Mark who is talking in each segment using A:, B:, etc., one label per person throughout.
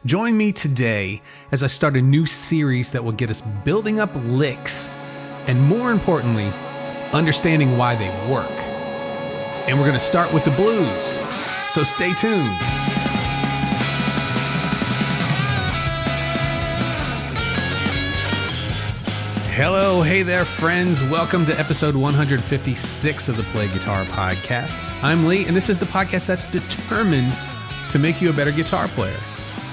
A: Join me today as I start a new series that will get us building up licks and, more importantly, understanding why they work. And we're going to start with the blues, so stay tuned. Hello, hey there, friends. Welcome to episode 156 of the Play Guitar Podcast. I'm Lee, and this is the podcast that's determined to make you a better guitar player.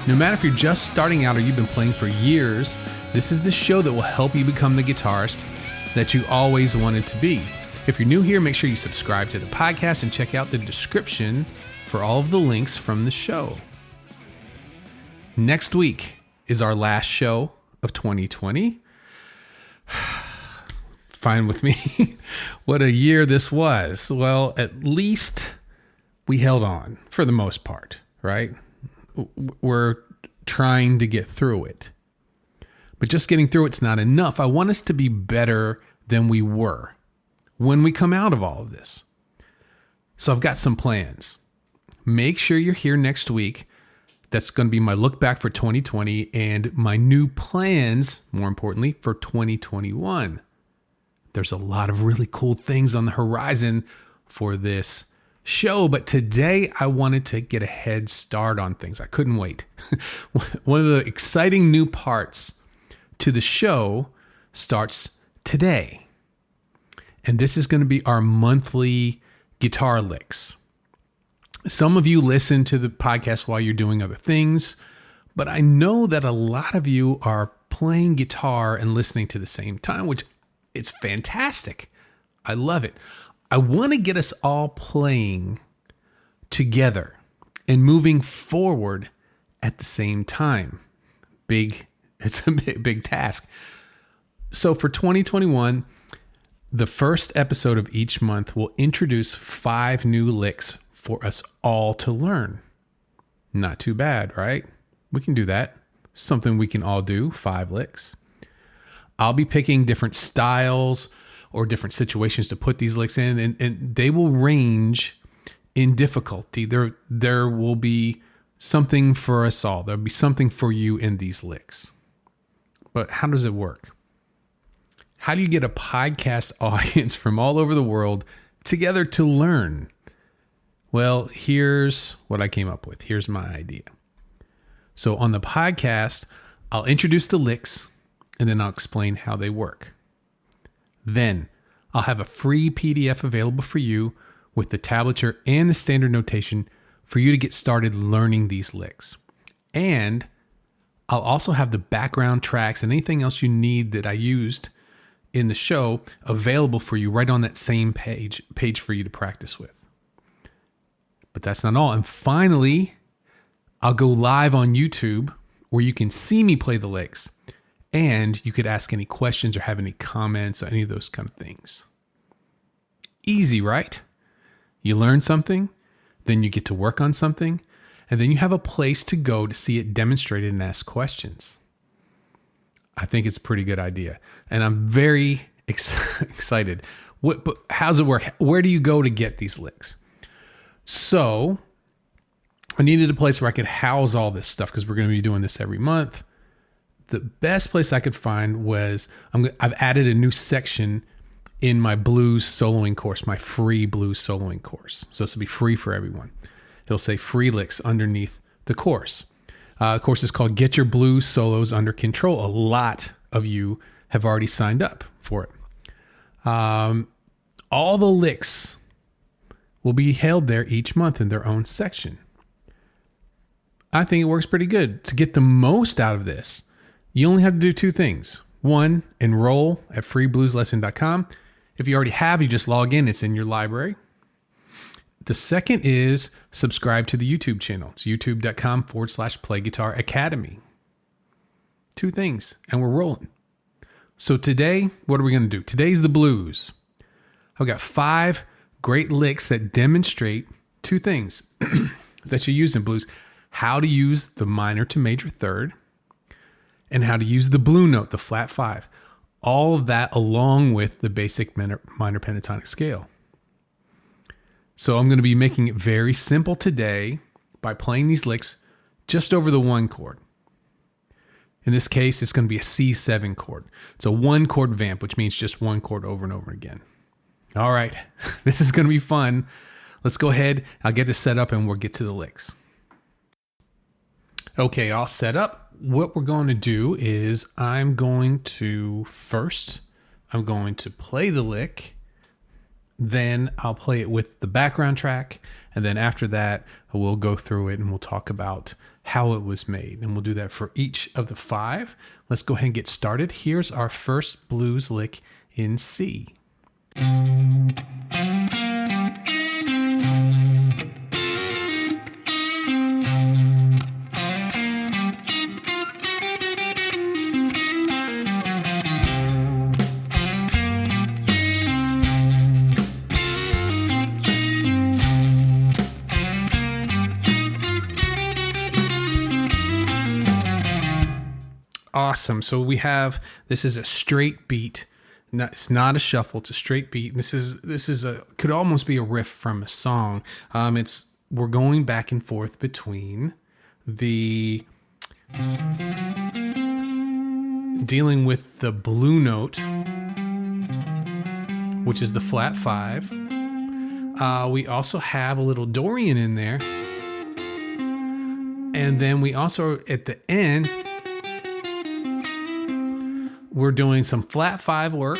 A: No matter if you're just starting out or you've been playing for years, this is the show that will help you become the guitarist that you always wanted to be. If you're new here, make sure you subscribe to the podcast and check out the description for all of the links from the show. Next week is our last show of 2020. Fine with me. What a year this was. Well, at least we held on for the most part, right? We're trying to get through it. But just getting through it's not enough. I want us to be better than we were when we come out of all of this. So I've got some plans. Make sure you're here next week. That's going to be my look back for 2020 and my new plans, more importantly, for 2021. There's a lot of really cool things on the horizon for this show, but today I wanted to get a head start on things. I couldn't wait. One of the exciting new parts to the show starts today. And this is going to be our monthly guitar licks. Some of you listen to the podcast while you're doing other things, but I know that a lot of you are playing guitar and listening to the same time, which is fantastic. I love it. I want to get us all playing together and moving forward at the same time. It's a big task. So for 2021, the first episode of each month will introduce 5 new licks for us all to learn. Not too bad, right? We can do that. Something we can all do, 5 licks. I'll be picking different styles or different situations to put these licks in, and they will range in difficulty. There will be something for us all. There'll be something for you in these licks. But how does it work? How do you get a podcast audience from all over the world together to learn? Well, here's what I came up with. Here's my idea. So on the podcast, I'll introduce the licks and then I'll explain how they work. Then I'll have a free PDF available for you with the tablature and the standard notation for you to get started learning these licks. And I'll also have the background tracks and anything else you need that I used in the show available for you right on that same page for you to practice with. But that's not all. And finally, I'll go live on YouTube where you can see me play the licks and you could ask any questions or have any comments or any of those kind of things. Easy, right? You learn something, then you get to work on something, and then you have a place to go to see it demonstrated and ask questions. I think it's a pretty good idea. And I'm very excited. But how's it work? Where do you go to get these licks? So I needed a place where I could house all this stuff because we're going to be doing this every month. The best place I could find was I've added a new section in my blues soloing course, my free blues soloing course. So this will be free for everyone. It'll say free licks underneath the course. The course is called Get Your Blues Solos Under Control. A lot of you have already signed up for it. All the licks will be held there each month in their own section. I think it works pretty good. To get the most out of this, you only have to do 2 things. 1, enroll at freeblueslesson.com. If you already have, you just log in. It's in your library. The second is subscribe to the YouTube channel. It's youtube.com/playguitaracademy. 2 things, and we're rolling. So today, what are we going to do? Today's the blues. I've got 5 great licks that demonstrate 2 things that you use in blues. How to use the minor to major third and how to use the blue note, the flat 5. All of that along with the basic minor pentatonic scale. So I'm going to be making it very simple today by playing these licks just over the 1 chord. In this case, it's going to be a C7 chord. It's a 1 chord vamp, which means just 1 chord over and over again. All right, this is going to be fun. Let's go ahead. I'll get this set up and we'll get to the licks. Okay, all set up. What we're going to do is I'm going to play the lick. Then I'll play it with the background track. And then after that, we'll go through it and we'll talk about how it was made. And we'll do that for each of the 5. Let's go ahead and get started. Here's our first blues lick in C. Awesome. So this is a straight beat. It's not a shuffle. It's a straight beat. This is could almost be a riff from a song. We're going back and forth between dealing with the blue note, which is the flat 5. We also have a little Dorian in there. And then we also, at the end, we're doing some flat 5 work,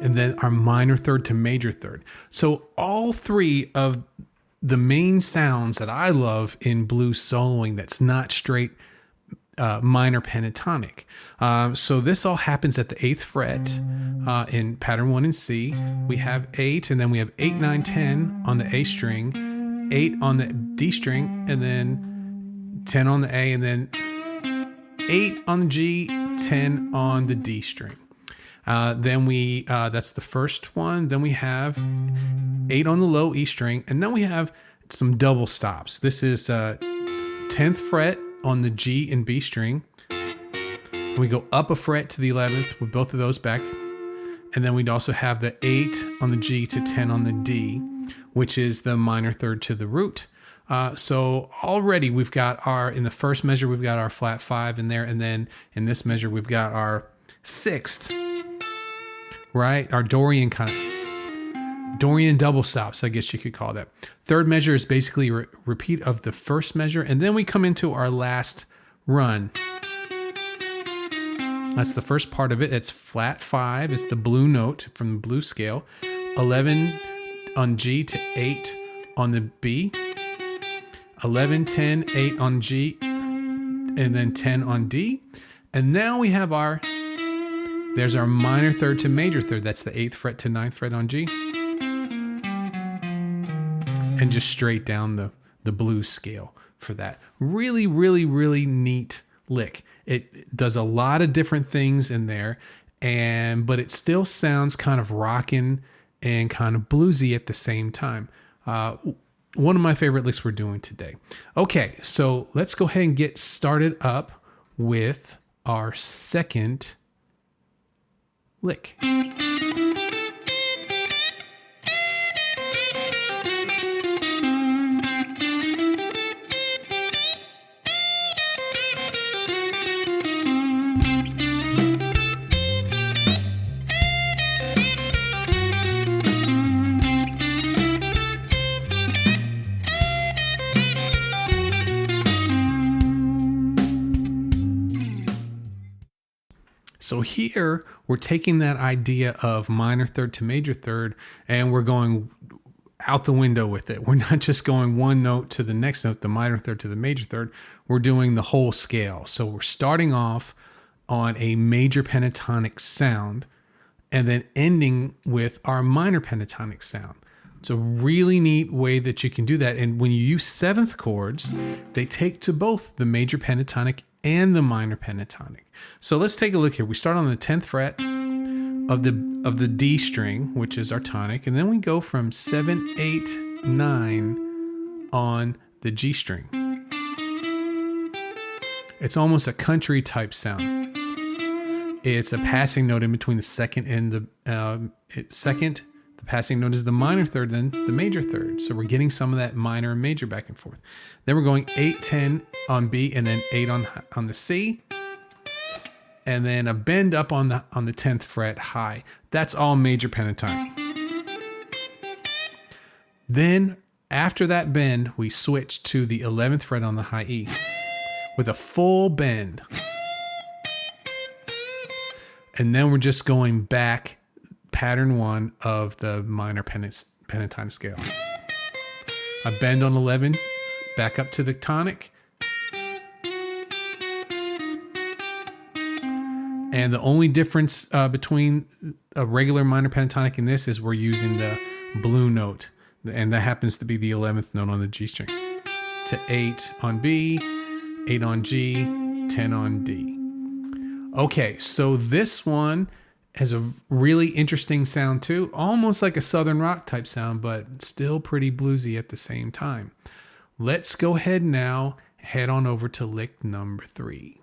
A: and then our minor third to major third. So all 3 of the main sounds that I love in blues soloing that's not straight minor pentatonic. So this all happens at the 8th fret in pattern 1 in C. We have 8, and then we have 8, 9, 10 on the A string, 8 on the D string, and then 10 on the A, and then 8 on the G, 10 on the D string. Then that's the first one. Then we have 8 on the low E string. And then we have some double stops. This is 10th fret on the G and B string. And we go up a fret to the 11th with both of those back. And then we'd also have the 8 on the G to 10 on the D, which is the minor third to the root. So already we've got in the first measure, we've got our flat 5 in there. And then in this measure, we've got our 6th, right? Our Dorian double stops, I guess you could call that. Third measure is basically a repeat of the first measure. And then we come into our last run. That's the first part of it. It's flat 5. It's the blue note from the blues scale. 11 on G to 8 on the B. 11, 10, 8 on G, and then 10 on D. And now we have there's our minor third to major third. That's the 8th fret to 9th fret on G. And just straight down the blues scale for that. Really, really, really neat lick. It does a lot of different things in there, but it still sounds kind of rockin' and kind of bluesy at the same time. One of my favorite licks we're doing today. Okay, so let's go ahead and get started up with our second lick. So here we're taking that idea of minor third to major third and we're going out the window with it. We're not just going one note to the next note, the minor third to the major third. We're doing the whole scale. So we're starting off on a major pentatonic sound and then ending with our minor pentatonic sound. It's a really neat way that you can do that. And when you use 7th chords, they take to both the major pentatonic and the minor pentatonic. So let's take a look here. We start on the 10th fret of the D string, which is our tonic, and then we go from 7, 8, 9 on the G string. It's almost a country type sound. It's a passing note in between the second and the second The passing note is the minor third, then the major third. So we're getting some of that minor and major back and forth. Then we're going 8, 10 on B, and then 8 on the C. And then a bend up on the 10th fret high. That's all major pentatonic. Then after that bend, we switch to the 11th fret on the high E with a full bend. And then we're just going back pattern 1 of the minor pentatonic scale. A bend on 11, back up to the tonic. And the only difference between a regular minor pentatonic and this is we're using the blue note. And that happens to be the 11th note on the G string. To 8 on B, 8 on G, 10 on D. Okay, so this one has a really interesting sound too. Almost like a Southern rock type sound, but still pretty bluesy at the same time. Let's go ahead now, head on over to lick number 3.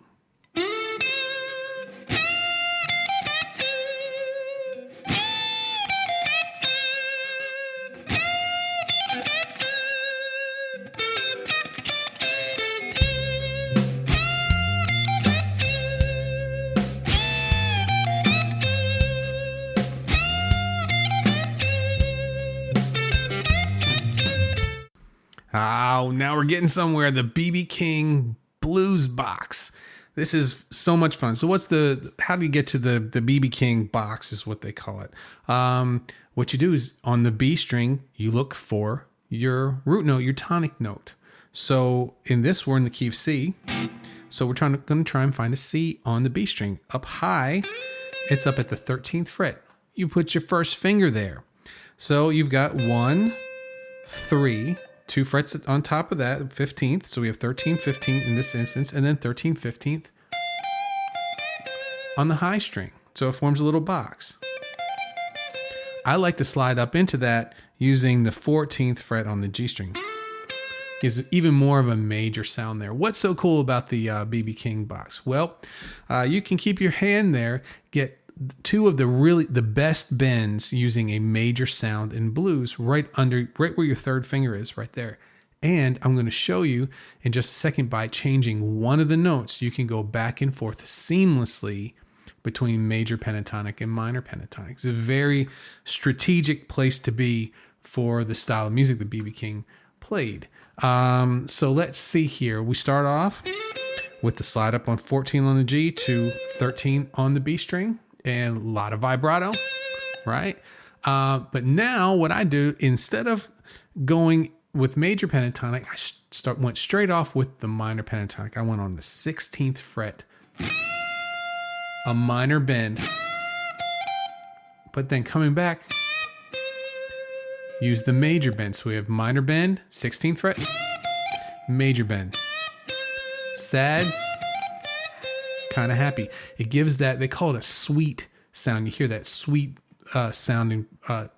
A: Oh, now we're getting somewhere. The B.B. King Blues Box. This is so much fun. So how do you get to the B.B. King box is what they call it. What you do is on the B string, you look for your root note, your tonic note. So in this, we're in the key of C. So we're going to try and find a C on the B string. Up high, it's up at the 13th fret. You put your first finger there. So you've got 1, 3, 2 frets on top of that, 15th. So we have 13, 15 in this instance, and then 13, 15th on the high string. So it forms a little box. I like to slide up into that using the 14th fret on the G string. Gives even more of a major sound there. What's so cool about the B.B. King box? Well, you can keep your hand there, get 2 of the best bends using a major sound in blues right where your third finger is, right there. And I'm going to show you in just a second by changing one of the notes, you can go back and forth seamlessly between major pentatonic and minor pentatonic. It's a very strategic place to be for the style of music that B.B. King played. So let's see here. We start off with the slide up on 14 on the G to 13 on the B string. And a lot of vibrato, right? But now what I do, instead of going with major pentatonic, I went straight off with the minor pentatonic. I went on the 16th fret, a minor bend, but then coming back, use the major bend. So we have minor bend, 16th fret, major bend, sad, kind of happy. It gives that, they call it a sweet sound. You hear that sweet sounding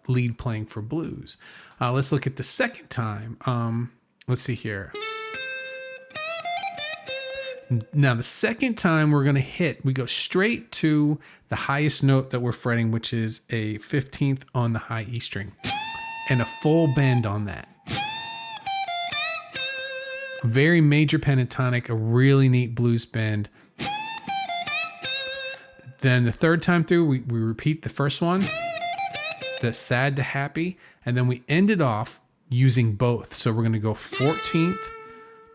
A: lead playing for blues. Let's look at the second time. Let's see here. Now the second time we're going to we go straight to the highest note that we're fretting, which is a 15th on the high E string and a full bend on that. Very major pentatonic, a really neat blues bend. Then the third time through, we repeat the first one, the sad to happy, and then we end it off using both. So we're going to go 14th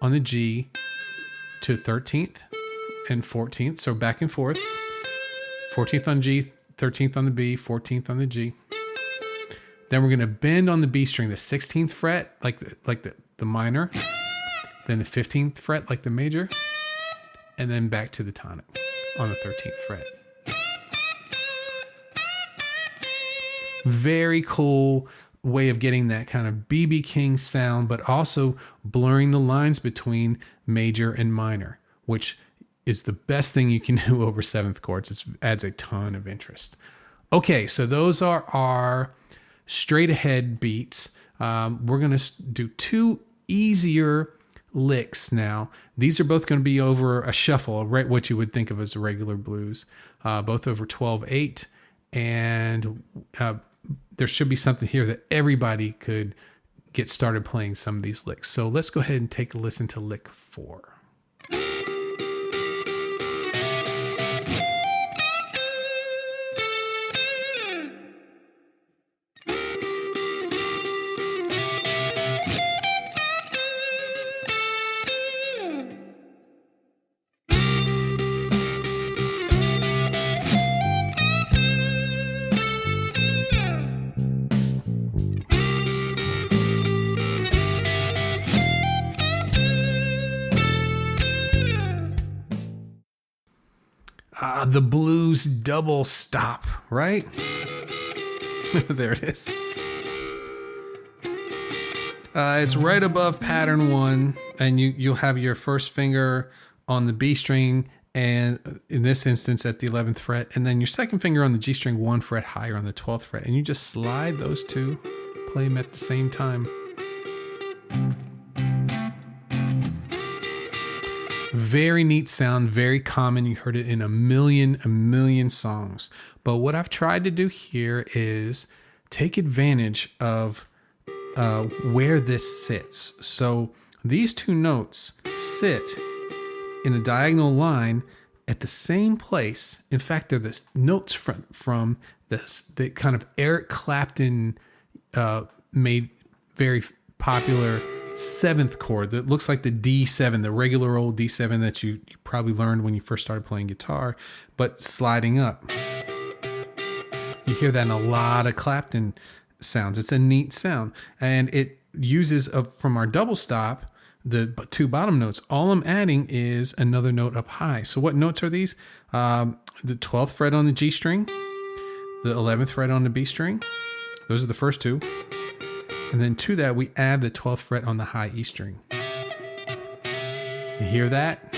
A: on the G to 13th and 14th. So back and forth. 14th on G, 13th on the B, 14th on the G. Then we're going to bend on the B string, the 16th fret, like the minor. Then the 15th fret, like the major. And then back to the tonic on the 13th fret. Very cool way of getting that kind of B.B. King sound, but also blurring the lines between major and minor, which is the best thing you can do over seventh chords. It adds a ton of interest. Okay, so those are our straight ahead beats. We're going to do 2 easier licks now. These are both going to be over a shuffle, right? What you would think of as a regular blues, both over 12/8, and there should be something here that everybody could get started playing some of these licks. So let's go ahead and take a listen to lick 4. The blues double stop, right? There it is. It's right above pattern 1, and you'll have your first finger on the B string, and in this instance at the 11th fret, and then your second finger on the G string 1 fret higher on the 12th fret, and you just slide those two, play them at the same time. Very neat sound, very common. You heard it in a million songs. But what I've tried to do here is take advantage of where this sits. So these two notes sit in a diagonal line at the same place. In fact, they're the notes from the kind of Eric Clapton made very popular 7th chord that looks like the D7, the regular old D7 that you probably learned when you first started playing guitar, but sliding up. You hear that in a lot of Clapton sounds. It's a neat sound, and it uses from our double stop the 2 bottom notes. All I'm adding is another note up high. So what notes are these? The 12th fret on the G string, the 11th fret on the B string. Those are the first 2. And then to that, we add the 12th fret on the high E string. You hear that?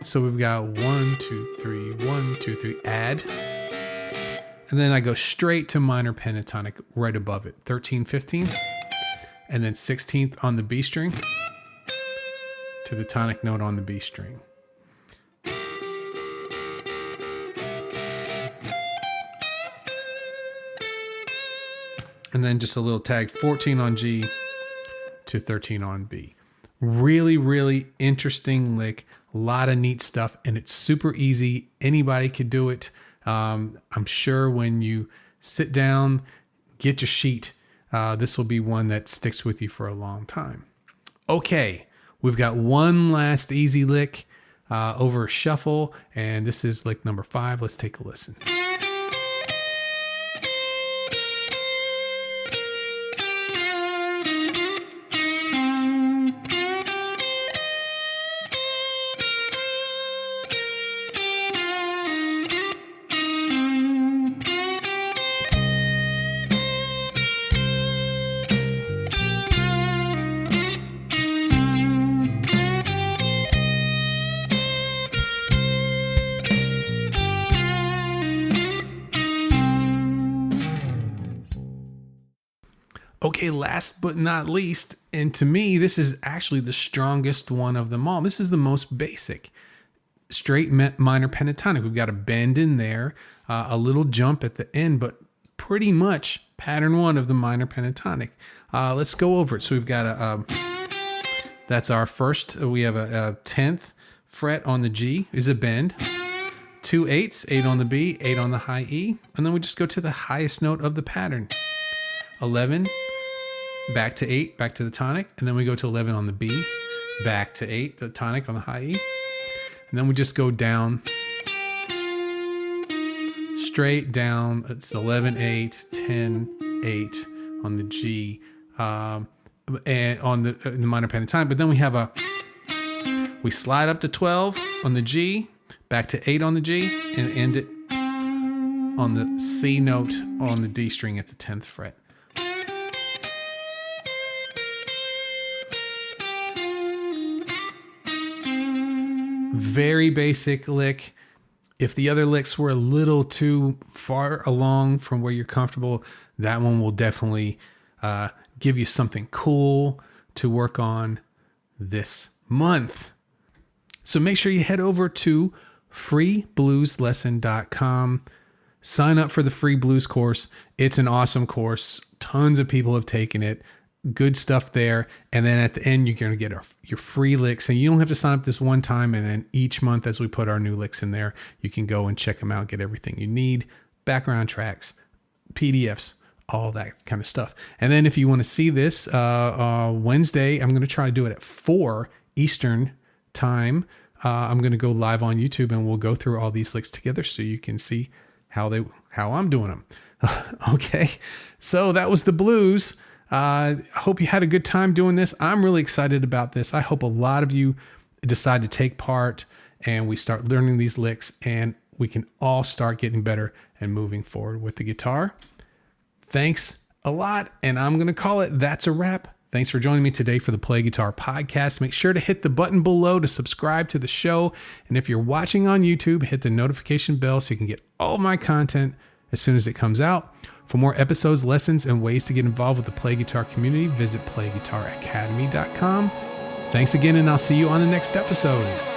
A: So we've got 1, 2, 3, 1, 2, 3, add. And then I go straight to minor pentatonic right above it. 13th, 15th, and then 16th on the B string to the tonic note on the B string. And then just a little tag, 14 on G to 13 on B. Really, really interesting lick. A lot of neat stuff, and it's super easy. Anybody could do it. I'm sure when you sit down, get your sheet, this will be one that sticks with you for a long time. Okay, we've got one last easy lick over a shuffle, and this is lick number 5. Let's take a listen. Okay, last but not least, and to me, this is actually the strongest one of them all. This is the most basic. Straight minor pentatonic. We've got a bend in there, a little jump at the end, but pretty much pattern 1 of the minor pentatonic. Let's go over it. So we've got that's our first. We have a 10th fret on the G is a bend. 2 8s, 8 on the B, 8 on the high E, and then we just go to the highest note of the pattern. 11. Back to 8, back to the tonic, and then we go to 11 on the B, back to 8, the tonic on the high E, and then we just go down, straight down. It's 11, 8, 10, 8 on the G, and on the minor pentatonic. But then we slide up to 12 on the G, back to 8 on the G, and end it on the C note on the D string at the 10th fret. Very basic lick. If the other licks were a little too far along from where you're comfortable, that one will definitely give you something cool to work on this month. So make sure you head over to freeblueslesson.com. sign up for the free blues course. It's an awesome course. Tons of people have taken it. Good stuff there. And then at the end, you're going to get your free licks. And you don't have to sign up this one time. And then each month, as we put our new licks in there, you can go and check them out, get everything you need, background tracks, PDFs, all that kind of stuff. And then if you want to see this, Wednesday, I'm going to try to do it at 4 Eastern time. I'm going to go live on YouTube and we'll go through all these licks together so you can see how I'm doing them. Okay. So that was the blues. Hope you had a good time doing this. I'm really excited about this. I hope a lot of you decide to take part and we start learning these licks and we can all start getting better and moving forward with the guitar. Thanks a lot. And I'm going to call it That's a Wrap. Thanks for joining me today for the Play Guitar Podcast. Make sure to hit the button below to subscribe to the show. And if you're watching on YouTube, hit the notification bell so you can get all my content as soon as it comes out. For more episodes, lessons, and ways to get involved with the Play Guitar community, visit playguitaracademy.com. Thanks again, and I'll see you on the next episode.